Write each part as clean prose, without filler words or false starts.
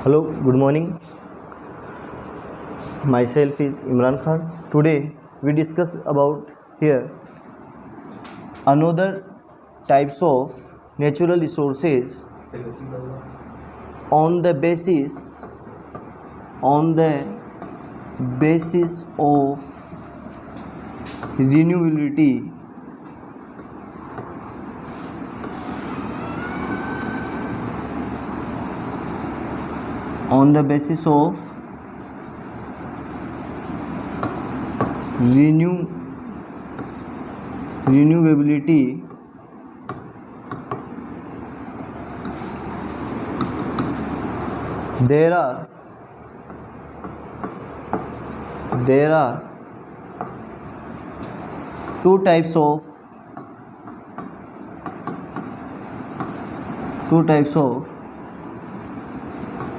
Hello, good morning. Myself is Imran Khan. Today we discuss about here another types of natural resources on the basis of renewability on the basis of renewability there are two types of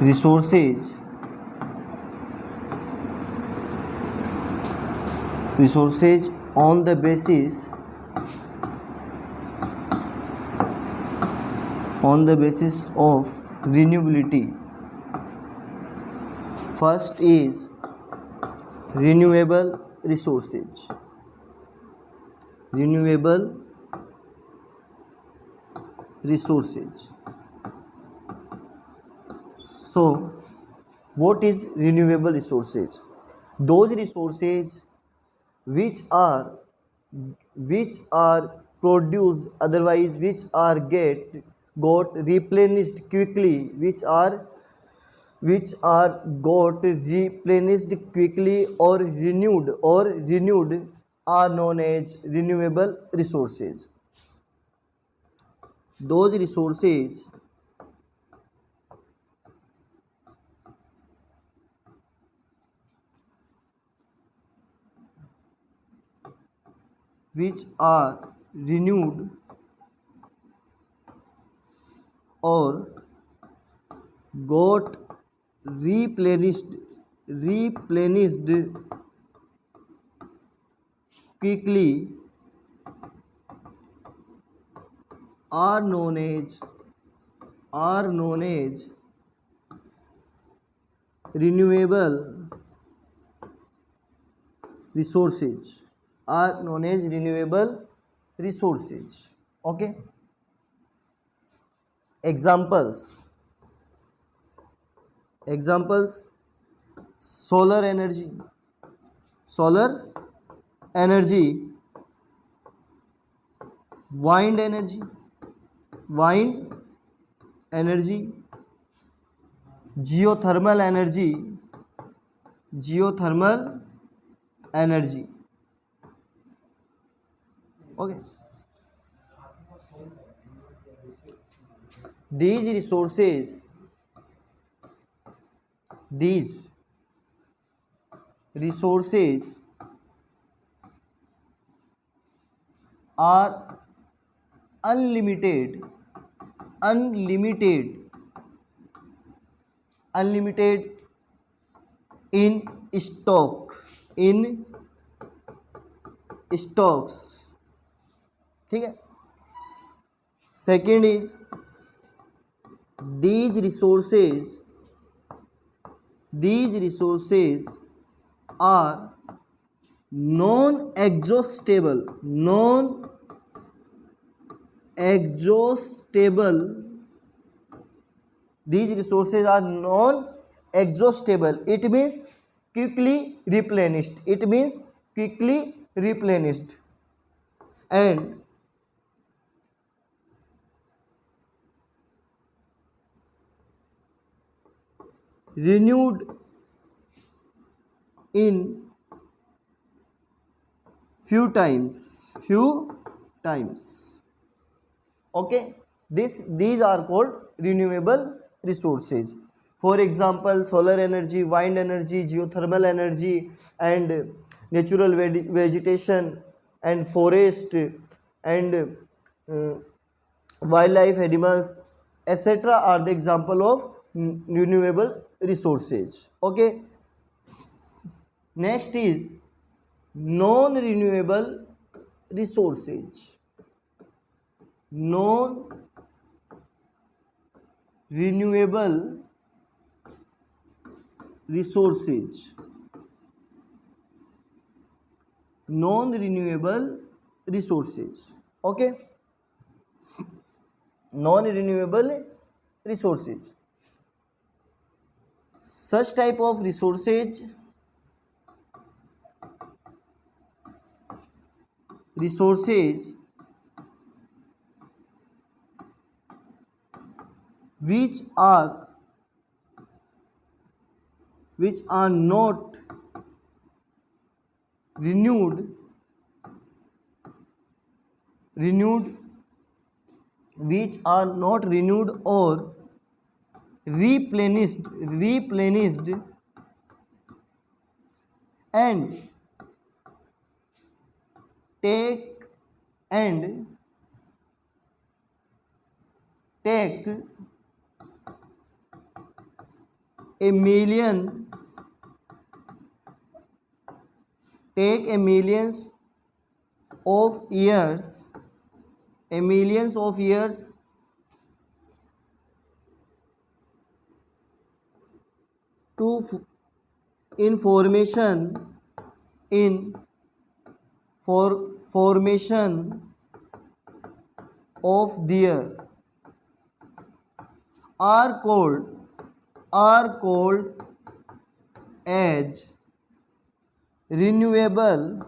resources on the basis of renewability. First is renewable resources. So what is renewable resources? Those resources which are produced, otherwise which are got replenished quickly, or renewed are known as renewable resources. Those resources which are renewed or got replenished quickly are known as renewable resources. Okay. Examples: solar energy, wind energy, geothermal energy. Okay. These resources are unlimited in stocks. ठीक है. Second is these resources are non-exhaustible. These resources are non-exhaustible. It means quickly replenished. And renewed in few times. Okay. These are called renewable resources. For example, solar energy, wind energy, geothermal energy, and natural vegetation, and forest, and wildlife, animals, etc. are the example of renewable resources. Okay. Next is non-renewable resources. Non-renewable resources, non renewable resources. Okay, non renewable resources, such type of resources which are not renewed which are not renewed or replenished and take a million of years to formation of their are called as renewable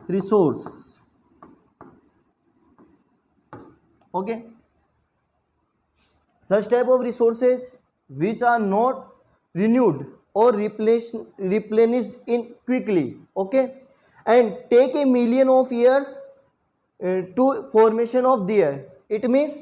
resource. Okay, such type of resources which are not renewed or replenished in quickly. Okay, and take a million of years to formation of their, it means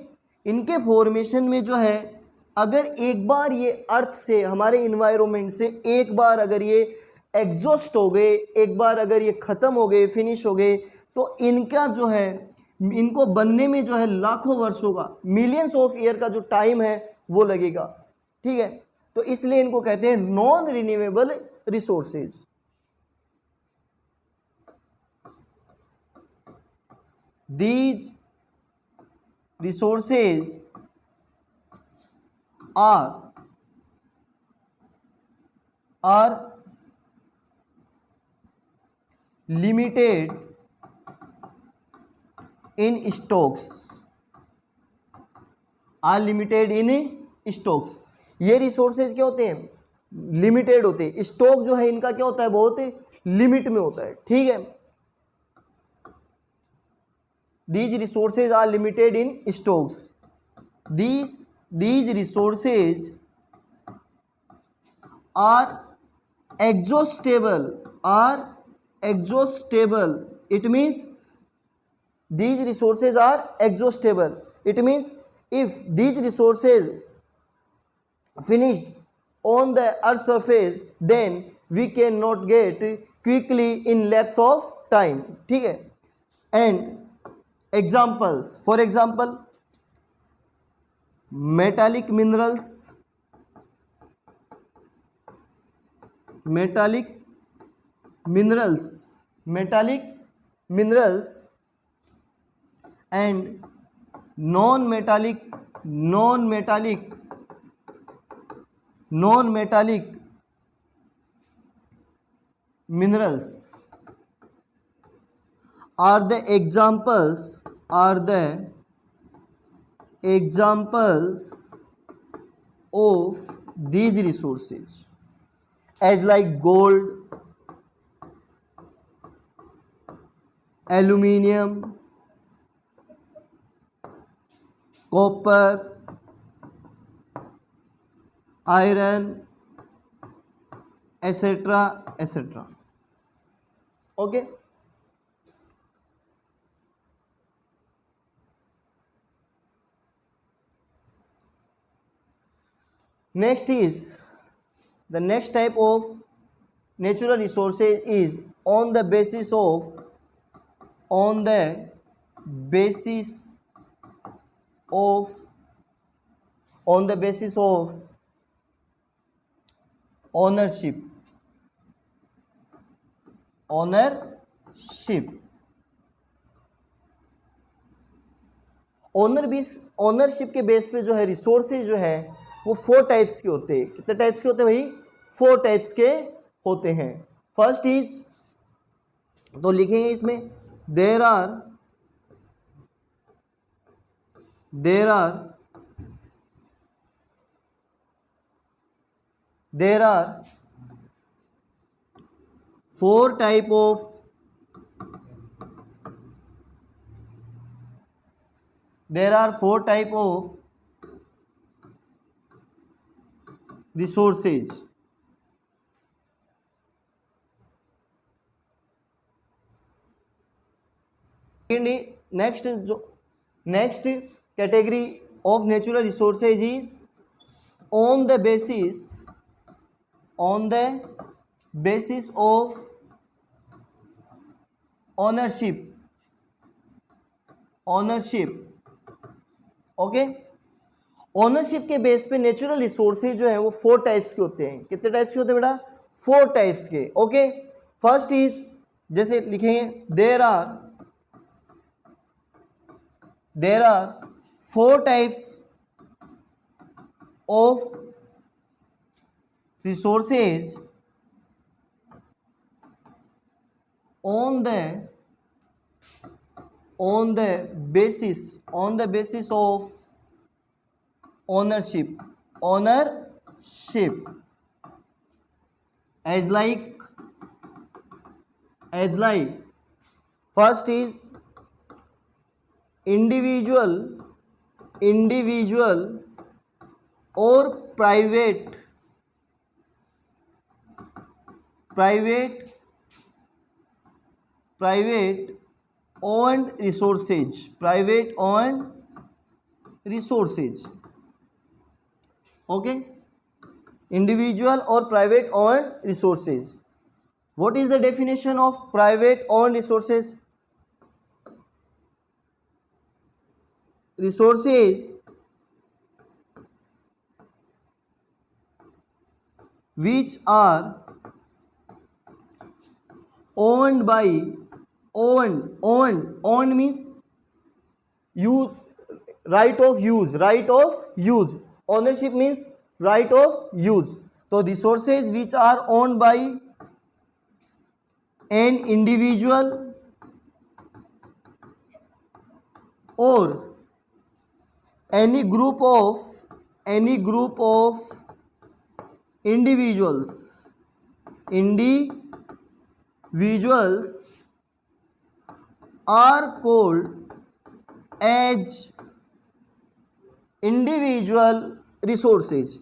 इनके formation में जो है अगर एक बार ये अर्थ से हमारे environment से एक बार अगर ये एग्जॉस्ट हो गए, एक बार अगर ये ख़त्म हो गए, फिनिश हो गए, तो इनका जो है इनको बनने में जो है लाखों वर्षों का, मिलियंस ऑफ ईयर का जो टाइम है वो लगेगा. ठीक है, तो इसलिए इनको कहते हैं non renewable resources. These resources are limited in stocks. ये रिसोर्सेज क्या होते हैं? लिमिटेड होते हैं. स्टॉक जो है इनका क्या होता है? बहुत लिमिट में होता है. ठीक है, these resources are limited in stocks. These resources are exhaustible. It means these resources are exhaustible. It means if these resources finished on the earth's surface, then we cannot get quickly in lapse of time. ठीक है, and examples, for example, metallic minerals and non-metallic minerals are the examples of these resources, as like gold, aluminium, copper, iron, etc. Okay, next is the next type of natural resources is on the basis of ownership. Ownership के base पे जो है resources जो है वो 4 types के होते हैं। कितने टाइप्स के होते हैं भाई? 4 टाइप्स के होते हैं। फर्स्ट इज, तो लिखेंगे इसमें there are four type of resources. Next category of natural resources is on the basis of ownership. Okay, ownership के बेस पे नेचुरल रिसोर्सेज जो है वो 4 टाइप्स के होते हैं। कितने टाइप्स के होते हैं बेटा? 4 टाइप्स के। ओके, फर्स्ट इज, जैसे लिखेंगे there are 4 types of resources on the basis of ownership as like first is individual or private owned resources. Okay, individual or private owned resources. What is the definition of private owned resources? Resources which are owned means use, right of use. Ownership means right of use. So resources which are owned by an individual or any group of individuals are called as individual resources.